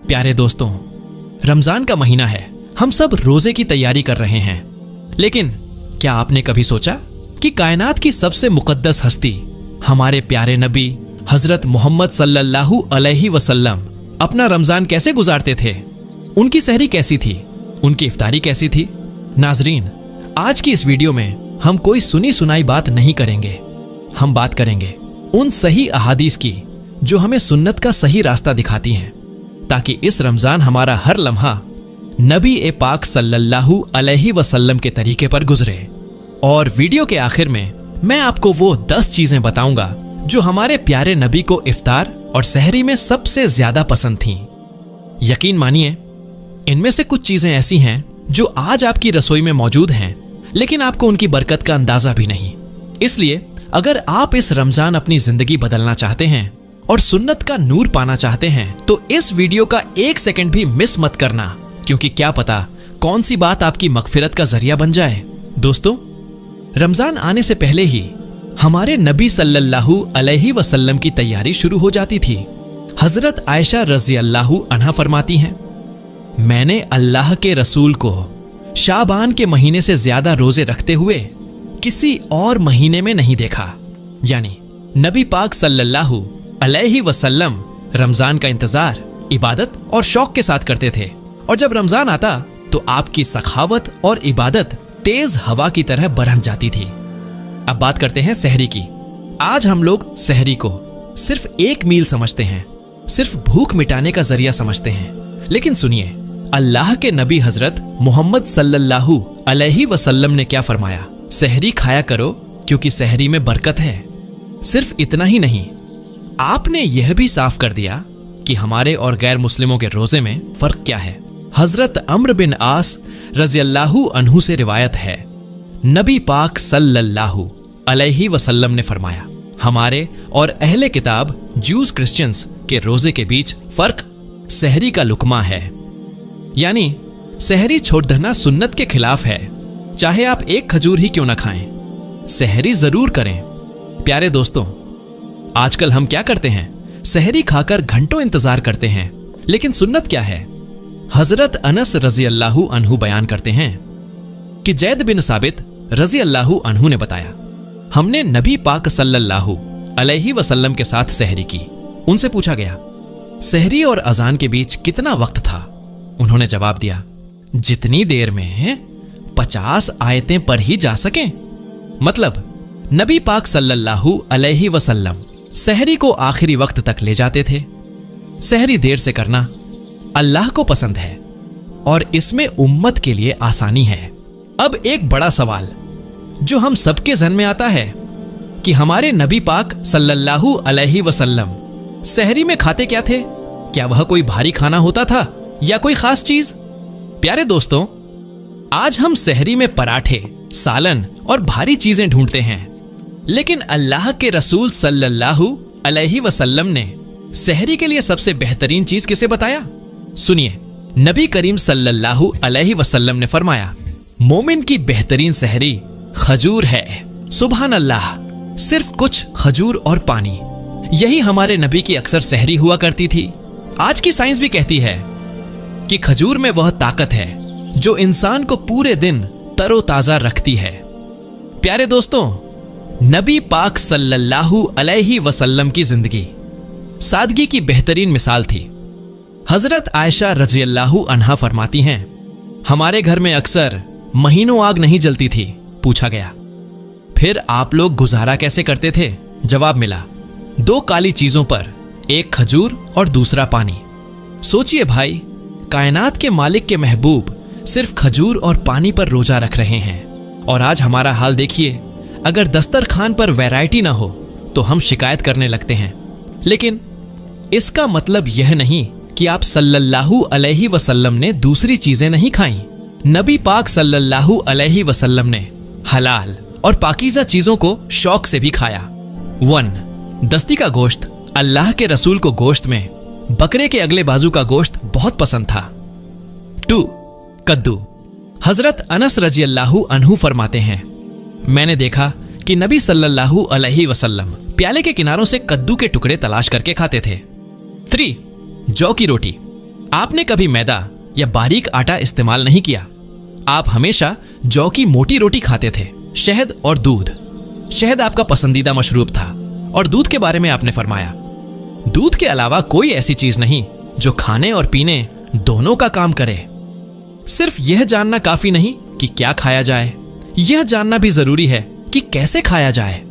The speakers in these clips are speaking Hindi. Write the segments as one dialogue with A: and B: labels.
A: प्यारे दोस्तों, रमजान का महीना है। हम सब रोजे की तैयारी कर रहे हैं। लेकिन क्या आपने कभी सोचा कि कायनात की सबसे मुकद्दस हस्ती हमारे प्यारे नबी हजरत मोहम्मद सल्लल्लाहु अलैहि वसल्लम अपना रमजान कैसे गुजारते थे? उनकी सहरी कैसी थी? उनकी इफ्तारी कैसी थी? नाजरीन, आज की इस वीडियो में हम कोई सुनी सुनाई बात नहीं करेंगे। हम बात करेंगे उन सही अहादीस की जो हमें सुन्नत का सही रास्ता दिखाती हैं, ताकि इस रमजान हमारा हर लम्हा नबी ए पाक सल्लल्लाहु अलैहि वसल्लम के तरीके पर गुजरे। और वीडियो के आखिर में मैं आपको वो 10 चीजें बताऊंगा जो हमारे प्यारे नबी को इफ्तार और सहरी में सबसे ज्यादा पसंद थीं। यकीन मानिए, इनमें से कुछ चीजें ऐसी हैं जो आज आपकी रसोई में मौजूद हैं, लेकिन आपको उनकी बरकत का अंदाजा भी नहीं। इसलिए अगर आप इस रमजान अपनी जिंदगी बदलना चाहते हैं और सुन्नत का नूर पाना चाहते हैं तो इस वीडियो का 1 सेकंड भी मिस मत करना, क्योंकि क्या पता कौन सी बात आपकी मगफिरत का जरिया बन जाए। दोस्तों, रमजान आने से पहले ही हमारे नबी सल्लल्लाहु अलैहि वसल्लम की तैयारी शुरू हो जाती थी। हजरत आयशा रजी अल्लाहु अन्हा फरमाती हैं, मैंने अल्लाह के रसूल को शाबान के महीने से ज्यादा रोजे रखते हुए किसी और महीने में नहीं देखा। यानी नबी पाक सल्लल्लाहु अलैहि वसल्लम रमजान का इंतजार इबादत और शौक के साथ करते थे, और जब रमजान आता तो आपकी सखावत और इबादत तेज हवा की तरह बरह जाती थी। अब बात करते हैं सहरी की। आज हम लोग सहरी को सिर्फ एक मील समझते हैं, सिर्फ भूख मिटाने का जरिया समझते हैं। लेकिन सुनिए, अल्लाह के नबी हजरत मोहम्मद सल्लल्लाहु अलैहि वसल्लम ने क्या फरमाया? सहरी खाया करो क्योंकि सहरी में बरकत है। सिर्फ इतना ही नहीं, आपने यह भी साफ कर दिया कि हमारे और गैर मुस्लिमों के रोजे में फर्क क्या है। हजरत अम्र बिन आस रज़ियल्लाहु अन्हु से रिवायत है, नबी पाक सल्लल्लाहु अलैहि वसल्लम ने फरमाया, हमारे और अहले किताब ज्यूज क्रिश्चियंस के रोजे के बीच फर्क सहरी का लुकमा है। यानी सहरी छोड़ देना सुन्नत के खिलाफ है, चाहे आप एक खजूर ही क्यों ना खाएं, सहरी जरूर करें। प्यारे दोस्तों, आजकल हम क्या करते हैं? सहरी खाकर घंटों इंतजार करते हैं, लेकिन सुन्नत क्या है? हजरत अनस रजी अल्लाहु अन्हु बयान करते हैं कि जैद बिन साबित रजी अल्लाहु अन्हु ने बताया, हमने नबी पाक सल्लल्लाहु अलैहि वसल्लम के साथ सहरी की। उनसे पूछा गया, सहरी और अजान के बीच कितना वक्त था? उन्होंने जवाब दिया, जितनी देर में 50 आयतें पढ़ ही जा सकें। मतलब नबी पाक सल्लल्लाहु अलैहि वसल्लम सहरी को आखिरी वक्त तक ले जाते थे। सहरी देर से करना अल्लाह को पसंद है और इसमें उम्मत के लिए आसानी है। अब एक बड़ा सवाल जो हम सबके जहन में आता है कि हमारे नबी पाक सल्लल्लाहु अलैहि वसल्लम सहरी में खाते क्या थे? क्या वह कोई भारी खाना होता था या कोई खास चीज? प्यारे दोस्तों, आज हम सहरी में पराठे, सालन और भारी चीजें ढूंढते हैं, लेकिन अल्लाह के रसूल सल्लल्लाहु अलैहि वसल्लम ने सहरी के लिए सबसे बेहतरीन चीज किसे बताया? सुनिए, नबी करीम सल्लल्लाहु अलैहि वसल्लम ने फरमाया, मोमिन की बेहतरीन सहरी खजूर है। सुभान अल्लाह, सिर्फ कुछ खजूर और पानी, यही हमारे नबी की अक्सर सहरी हुआ करती थी। आज की साइंस भी कहती है कि खजूर में वह ताकत है जो इंसान को पूरे दिन तरोताजा रखती है। प्यारे दोस्तों, नबी पाक सल्लल्लाहु अलैहि वसल्लम की जिंदगी सादगी की बेहतरीन मिसाल थी। हजरत आयशा रज़ियल्लाहु अन्हा फरमाती हैं, हमारे घर में अक्सर महीनों आग नहीं जलती थी। पूछा गया, फिर आप लोग गुजारा कैसे करते थे? जवाब मिला, 2 काली चीजों पर, एक खजूर और दूसरा पानी। सोचिए भाई, कायनात के मालिक के महबूब सिर्फ खजूर और पानी पर रोजा रख रहे हैं, और आज हमारा हाल देखिए। अगर दस्तरखान पर वैरायटी ना हो तो हम शिकायत करने लगते हैं। लेकिन इसका मतलब यह नहीं कि आप सल्लल्लाहु अलैहि वसल्लम ने दूसरी चीजें नहीं खाई। नबी पाक सल्लल्लाहु अलैहि वसल्लम ने हलाल और पाकीज़ा चीजों को शौक से भी खाया। 1. दस्ती का गोश्त। अल्लाह के रसूल को गोश्त में बकरे के अगले बाजू का गोश्त बहुत पसंद था। 2. कद्दू। हजरत अनस रज़ियल्लाहु अन्हु फरमाते हैं, मैंने देखा कि नबी सल्लल्लाहु अलैहि वसल्लम प्याले के किनारों से कद्दू के टुकड़े तलाश करके खाते थे। 3. जौ की रोटी। आपने कभी मैदा या बारीक आटा इस्तेमाल नहीं किया। आप हमेशा जौ की मोटी रोटी खाते थे, शहद और दूध। शहद आपका पसंदीदा मशरूब था और दूध के बारे में आपने फरमाया, दूध के अलावा कोई ऐसी चीज नहीं जो खाने और पीने दोनों का काम करे। सिर्फ यह जानना काफी नहीं कि क्या खाया जाए, यह जानना भी जरूरी है कि कैसे खाया जाए।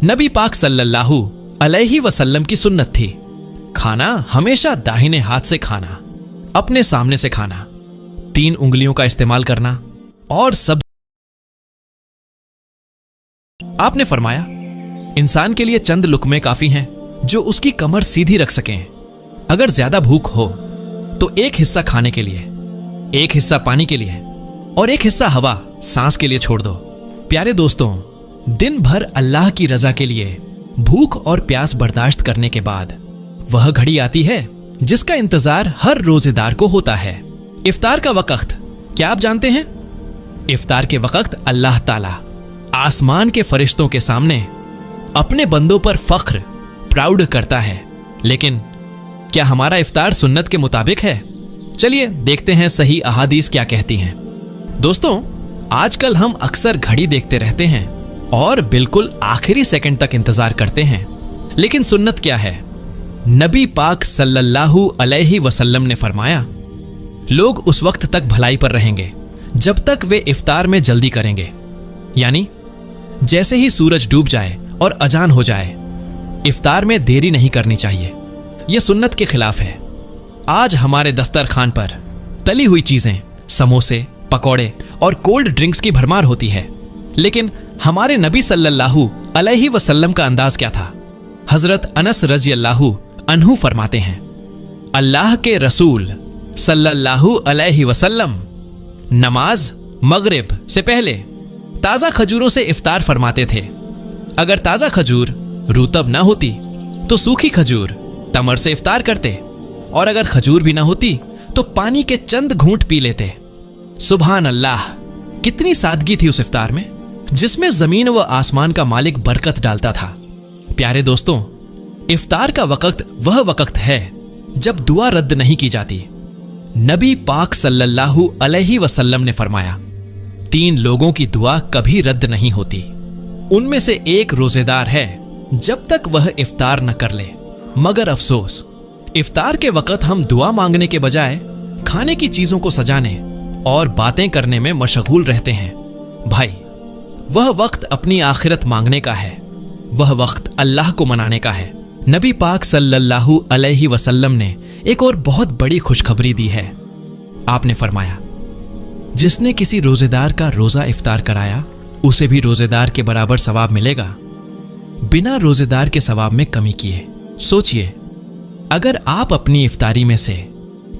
A: नबी पाक सल्लल्लाहु अलैहि वसल्लम की सुन्नत थी, खाना हमेशा दाहिने हाथ से खाना, अपने सामने से खाना, 3 उंगलियों का इस्तेमाल करना और सब। आपने फरमाया, इंसान के लिए चंद लुकमे काफी हैं जो उसकी कमर सीधी रख सकें। अगर ज्यादा भूख हो तो एक हिस्सा खाने के लिए, एक हिस्सा पानी के लिए और एक हिस्सा हवा सांस के लिए छोड़ दो। प्यारे दोस्तों, दिन भर अल्लाह की रजा के लिए भूख और प्यास बर्दाश्त करने के बाद वह घड़ी आती है जिसका इंतजार हर रोजेदार को होता है, इफ्तार का वक्त। क्या आप जानते हैं? इफ्तार के वक्त अल्लाह ताला आसमान के फरिश्तों के सामने अपने बंदों पर फख्र प्राउड करता है। लेकिन क्या हमारा इफ्तार सुन्नत के मुताबिक है? चलिए देखते हैं सही अहादीस क्या कहती हैं। दोस्तों, आजकल हम अक्सर घड़ी देखते रहते हैं और बिल्कुल आखिरी सेकंड तक इंतजार करते हैं, लेकिन सुन्नत क्या है? नबी पाक सल्लल्लाहु अलैहि वसल्लम ने फरमाया, लोग उस वक्त तक भलाई पर रहेंगे जब तक वे इफ्तार में जल्दी करेंगे, यानी जैसे ही सूरज डूब जाए और अजान हो जाए, इफ्तार में देरी नहीं करनी चाहिए। यह सुन्नत के खिलाफ है। आज हमारे दस्तरखान पर तली हुई चीजें, समोसे, पकौड़े और कोल्ड ड्रिंक्स की भरमार होती है, लेकिन हमारे नबी सल्लल्लाहु अलैहि वसल्लम का अंदाज क्या था? हजरत अनस रज़ियल्लाहु अन्हु फरमाते हैं, अल्लाह के रसूल सल्लल्लाहु अलैहि वसल्लम नमाज मगरिब से पहले ताजा खजूरों से इफ्तार फरमाते थे। अगर ताजा खजूर रुतब ना होती तो सूखी खजूर तमर से इफ्तार करते, और अगर खजूर भी ना होती तो पानी के चंद घूंट पी लेते। सुभान अल्लाह, कितनी सादगी थी उस इफ्तार में जिसमें जमीन व आसमान का मालिक बरकत डालता था। प्यारे दोस्तों, इफ्तार का वक्त वह वक्त है जब दुआ रद्द नहीं की जाती। नबी पाक सल्लल्लाहु अलैहि वसल्लम ने फरमाया, 3 लोगों की दुआ कभी रद्द नहीं होती। उनमें से एक रोजेदार है जब तक वह इफ्तार न कर ले। मगर अफसोस, इफ्तार के वक्त हम दुआ मांगने के बजाय खाने की चीजों को सजाने और बातें करने में मशगूल रहते हैं। भाई, वह वक्त अपनी आखिरत मांगने का है, वह वक्त अल्लाह को मनाने का है। नबी पाक सल्लल्लाहु अलैहि वसल्लम ने एक और बहुत बड़ी खुशखबरी दी है। आपने फरमाया, जिसने किसी रोजेदार का रोजा इफ्तार कराया उसे भी रोजेदार के बराबर सवाब मिलेगा, बिना रोजेदार के सवाब में कमी किए। सोचिए, अगर आप अपनी इफ्तारी में से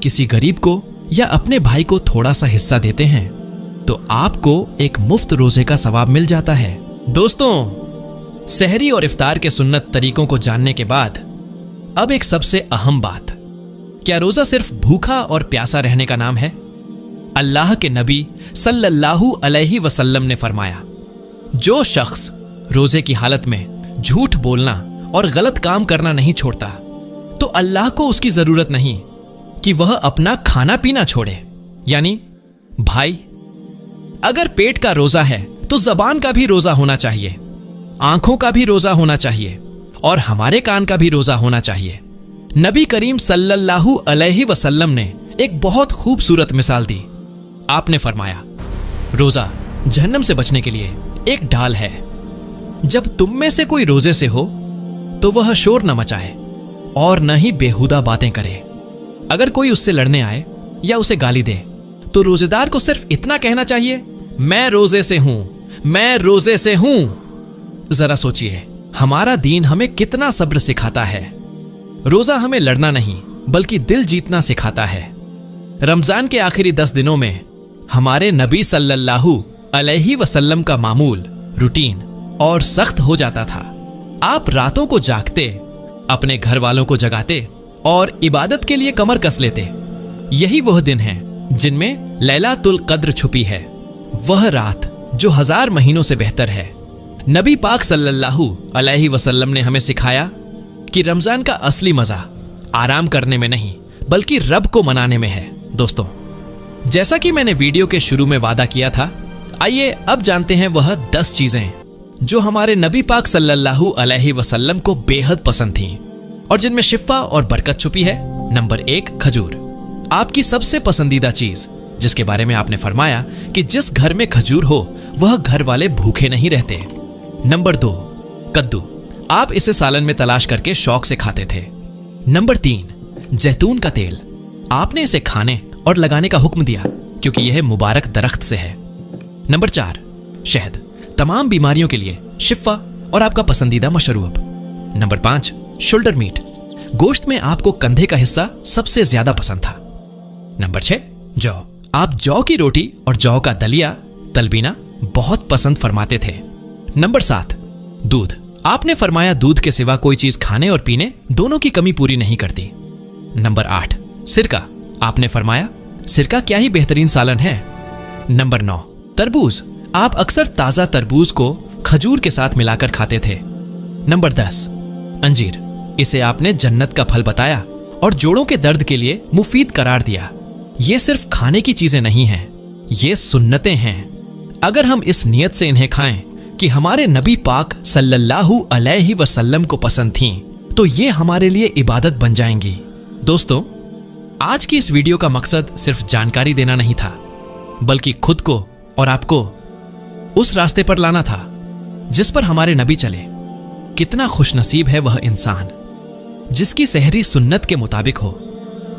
A: किसी गरीब को या अपने भाई को थोड़ा सा हिस्सा देते हैं तो आपको एक मुफ्त रोजे का सवाब मिल जाता है। दोस्तों, सहरी और इफ्तार के सुन्नत तरीकों को जानने के बाद अब एक सबसे अहम बात, क्या रोजा सिर्फ भूखा और प्यासा रहने का नाम है? अल्लाह के नबी सल्लल्लाहु अलैहि वसल्लम ने फरमाया, जो शख्स रोजे की हालत में झूठ बोलना और गलत काम करना नहीं छोड़ता तो अल्लाह को उसकी जरूरत नहीं कि वह अपना खाना पीना छोड़े। यानी भाई, अगर पेट का रोजा है तो जबान का भी रोजा होना चाहिए, आंखों का भी रोजा होना चाहिए और हमारे कान का भी रोजा होना चाहिए। नबी करीम सल्लल्लाहु अलैहि वसल्लम ने एक बहुत खूबसूरत मिसाल दी। आपने फरमाया, रोजा जहन्नम से बचने के लिए एक ढाल है। जब तुम में से कोई रोजे से हो तो वह शोर न मचाए और न ही बेहुदा बातें करे। अगर कोई उससे लड़ने आए या उसे गाली दे तो रोजेदार को सिर्फ इतना कहना चाहिए, मैं रोजे से हूं, मैं रोजे से हूं। जरा सोचिए, हमारा दीन हमें कितना सब्र सिखाता है। रोजा हमें लड़ना नहीं बल्कि दिल जीतना सिखाता है। रमजान के आखिरी 10 दिनों में हमारे नबी सल्लल्लाहु अलैहि वसल्लम का मामूल, रूटीन और सख्त हो जाता था। आप रातों को जागते, अपने घर वालों को जगाते और इबादत के लिए कमर कस लेते। यही वह दिन है जिनमें लैलातुल कद्र छुपी है, वह रात जो 1000 महीनों से बेहतर है। नबी पाक सल्लल्लाहु अलैहि वसल्लम ने हमें सिखाया कि रमजान का असली मजा आराम करने में नहीं बल्कि रब को मनाने में है। दोस्तों, जैसा कि मैंने वीडियो के शुरू में वादा किया था, आइए अब जानते हैं वह 10 चीजें जो हमारे नबी पाक सल्लल्लाहु अलैहि वसल्लम को बेहद पसंद थीं और जिनमें शिफा और बरकत छुपी है। नंबर 1, खजूर। आपकी सबसे पसंदीदा चीज, जिसके बारे में आपने फरमाया कि जिस घर में खजूर हो वह घर वाले भूखे नहीं रहते। नंबर 2, कद्दू। आप इसे सालन में तलाश करके शौक से खाते थे। नंबर 3, जैतून का तेल। आपने इसे खाने और लगाने का हुक्म दिया क्योंकि यह मुबारक दरख्त से है। नंबर 4, शहद। तमाम बीमारियों के लिए शिफा और आपका पसंदीदा मशरूब। Number 5, shoulder meet. गोश्त में आपको कंधे का हिस्सा सबसे ज्यादा पसंद था। नंबर 6, जौ। आप जौ की रोटी और जौ का दलिया तलबीना बहुत पसंद फरमाते थे। नंबर 7, दूध। आपने फरमाया दूध के सिवा कोई चीज खाने और पीने दोनों की कमी पूरी नहीं करती। नंबर 8, सिरका। आपने फरमाया सिरका क्या ही बेहतरीन सालन है। नंबर 9, तरबूज। आप अक्सर ताजा तरबूज को खजूर के साथ मिलाकर खाते थे। नंबर 10, अंजीर। इसे आपने जन्नत का फल बताया और जोड़ों के दर्द के लिए मुफीद करार दिया। ये सिर्फ खाने की चीजें नहीं हैं, ये सुन्नतें हैं। अगर हम इस नियत से इन्हें खाएं कि हमारे नबी पाक सल्लल्लाहु अलैहि वसल्लम को पसंद थीं, तो ये हमारे लिए इबादत बन जाएंगी। दोस्तों, आज की इस वीडियो का मकसद सिर्फ जानकारी देना नहीं था, बल्कि खुद को और आपको उस रास्ते पर लाना था जिस पर हमारे नबी चले। कितना खुशनसीब है वह इंसान जिसकी सहरी सुन्नत के मुताबिक हो,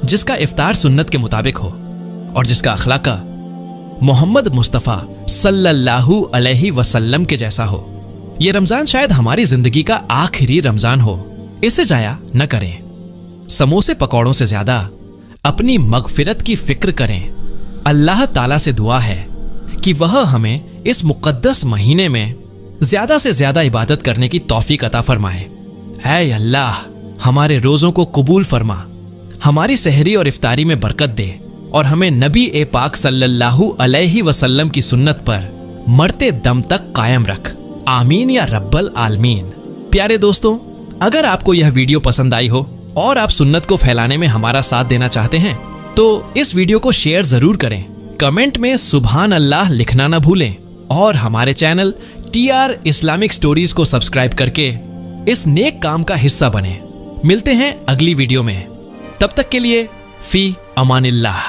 A: जिसका इफ्तार सुन्नत के मुताबिक हो और जिसका अखलाका मोहम्मद मुस्तफ़ा सल्लल्लाहु अलैहि वसल्लम के जैसा हो। यह रमजान शायद हमारी जिंदगी का आखिरी रमजान हो, इसे जाया न करें। समोसे पकौड़ों से ज्यादा अपनी मगफिरत की फिक्र करें। अल्लाह ताला से दुआ है कि वह हमें इस मुकद्दस महीने में ज्यादा से ज्यादा इबादत करने की तौफीक अता फरमाए। ऐ अल्लाह, हमारे रोजों को कबूल फरमा, हमारी सहरी और इफ्तारी में बरकत दे और हमें नबी ए पाक सल्लल्लाहु अलैहि वसल्लम की सुन्नत पर मरते दम तक कायम रख। आमीन या रब्बल आलमीन। प्यारे दोस्तों, अगर आपको यह वीडियो पसंद आई हो और आप सुन्नत को फैलाने में हमारा साथ देना चाहते हैं तो इस वीडियो को शेयर जरूर करें। कमेंट में सुभान अल्लाह लिखना ना भूलें और हमारे चैनल TR इस्लामिक स्टोरीज को सब्सक्राइब करके इस नेक काम का हिस्सा बने। मिलते हैं अगली वीडियो में, तब तक के लिए फी अमानिल्लाह।